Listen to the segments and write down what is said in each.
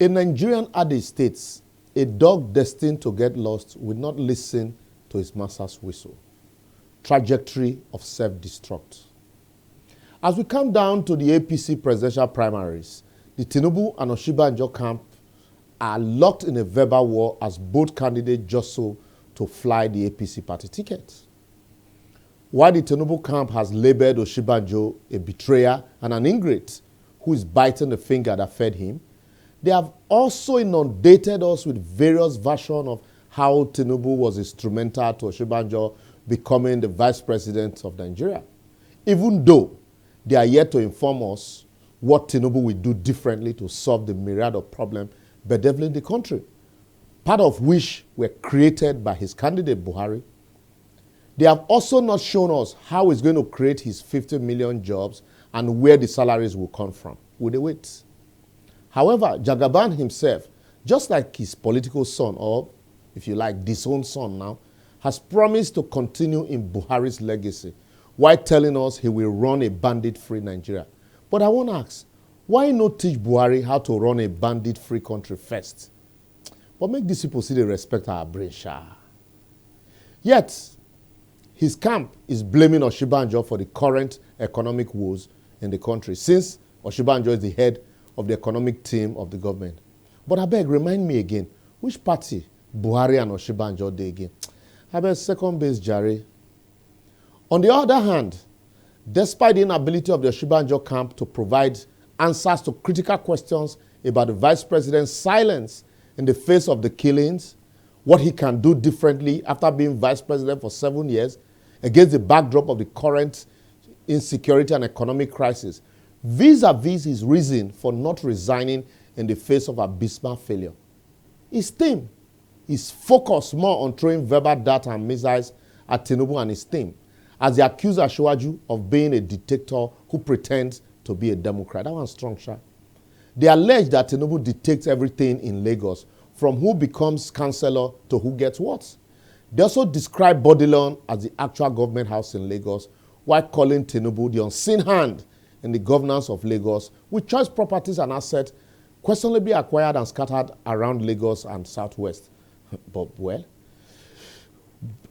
A Nigerian adage states, a dog destined to get lost will not listen to his master's whistle. Trajectory of self-destruct. As we come down to the APC presidential primaries, the Tinubu and Osinbajo camp are locked in a verbal war as both candidates jostle to fly the APC party ticket. While the Tinubu camp has labeled Osinbajo a betrayer and an ingrate who is biting the finger that fed him, they have also inundated us with various versions of how Tinubu was instrumental to Osinbajo becoming the vice president of Nigeria, even though they are yet to inform us what Tinubu will do differently to solve the myriad of problems bedeviling the country, part of which were created by his candidate Buhari. They have also not shown us how he's going to create his 50 million jobs and where the salaries will come from. We'll wait. However, Jagaban himself, just like his political son, or if you like, disowned son now, has promised to continue in Buhari's legacy while telling us he will run a bandit-free Nigeria. But I want to ask, why not teach Buhari how to run a bandit-free country first? But make these people see they respect our brain, sha. Yet, his camp is blaming Osinbajo for the current economic woes in the country, since Osinbajo is the head of the economic team of the government. But I beg, remind me again, which party Buhari and Osinbajo dey again? I beg, second base, Jare. On the other hand, despite the inability of the Osinbajo camp to provide answers to critical questions about the vice president's silence in the face of the killings, what he can do differently after being vice president for 7 years against the backdrop of the current insecurity and economic crisis, vis-a-vis his reason for not resigning in the face of abysmal failure. His team is focused more on throwing verbal dart and missiles at Tinubu and his team, as they accuse Asiwaju of being a dictator who pretends to be a Democrat. That one's strong, sha. They allege that Tinubu dictates everything in Lagos, from who becomes councillor to who gets what. They also describe Bodilon as the actual government house in Lagos, while calling Tinubu the unseen hand in the governance of Lagos, with choice properties and assets questionably acquired and scattered around Lagos and Southwest. But well,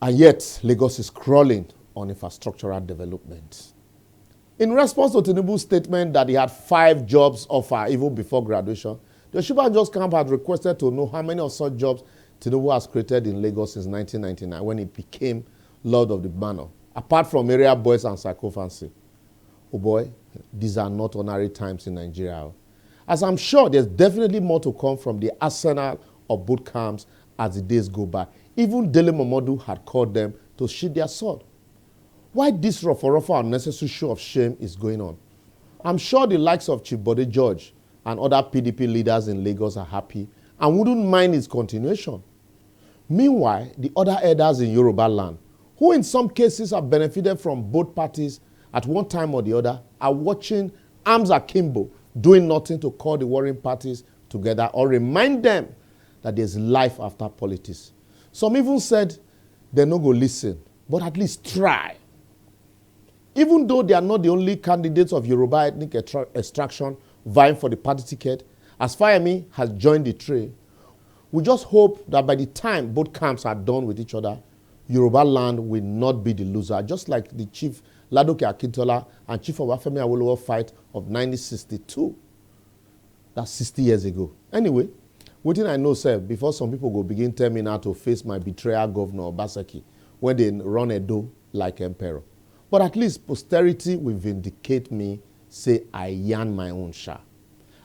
and yet Lagos is crawling on infrastructural development. In response to Tinubu's statement that he had 5 jobs offer even before graduation, the Osinbajo camp had requested to know how many of such jobs Tinubu has created in Lagos since 1999 when he became Lord of the Manor, apart from area boys and psychophancy. Oh boy, these are not ordinary times in Nigeria. As I'm sure there's definitely more to come from the arsenal of both camps as the days go by. Even Dele Momodu had called them to sheath their sword. Why this rough unnecessary show of shame is going on? I'm sure the likes of Chief Bode George and other PDP leaders in Lagos are happy and wouldn't mind its continuation. Meanwhile, the other elders in Yoruba land, who in some cases have benefited from both parties at one time or the other, are watching arms akimbo, doing nothing to call the warring parties together or remind them that there's life after politics. Some even said they're not going to listen, but at least try. Even though they are not the only candidates of Yoruba ethnic extraction vying for the party ticket, as Fayemi has joined the tray, we just hope that by the time both camps are done with each other, Yoruba land will not be the loser, just like the Chief Ladoke Akintola and Chief Obafemi Awolowo fight of 1962. That's 60 years ago. Anyway, what I know, sir, before some people go begin tell me now to face my betrayer governor Obaseki when they run Edo like emperor. But at least posterity will vindicate me, say I yarn my own sha.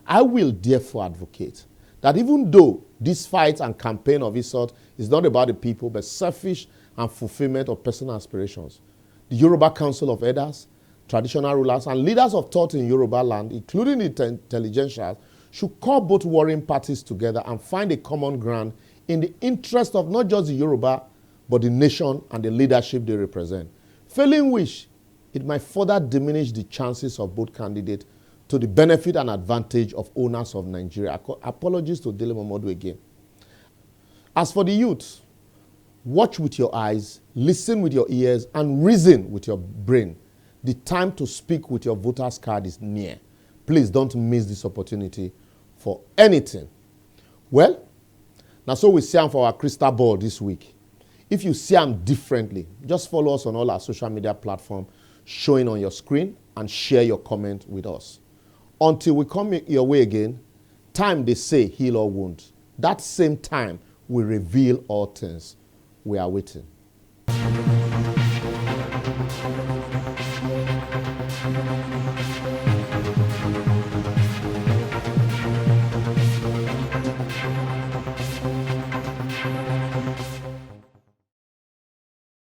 I will therefore advocate that even though this fight and campaign of this sort is not about the people, but selfish and fulfillment of personal aspirations, the Yoruba Council of Elders, traditional rulers, and leaders of thought in Yoruba land, including the intelligentsia, should call both warring parties together and find a common ground in the interest of not just the Yoruba, but the nation and the leadership they represent. Failing which, it might further diminish the chances of both candidates to the benefit and advantage of owners of Nigeria. Apologies to Dele Momodu again. As for the youth, watch with your eyes, listen with your ears, and reason with your brain. The time to speak with your voter's card is near. Please don't miss this opportunity for anything. Well, now so we see them for our crystal ball this week. If you see them differently, just follow us on all our social media platforms showing on your screen and share your comment with us. Until we come your way again, time they say heal all wounds. That same time will reveal all things. We are waiting.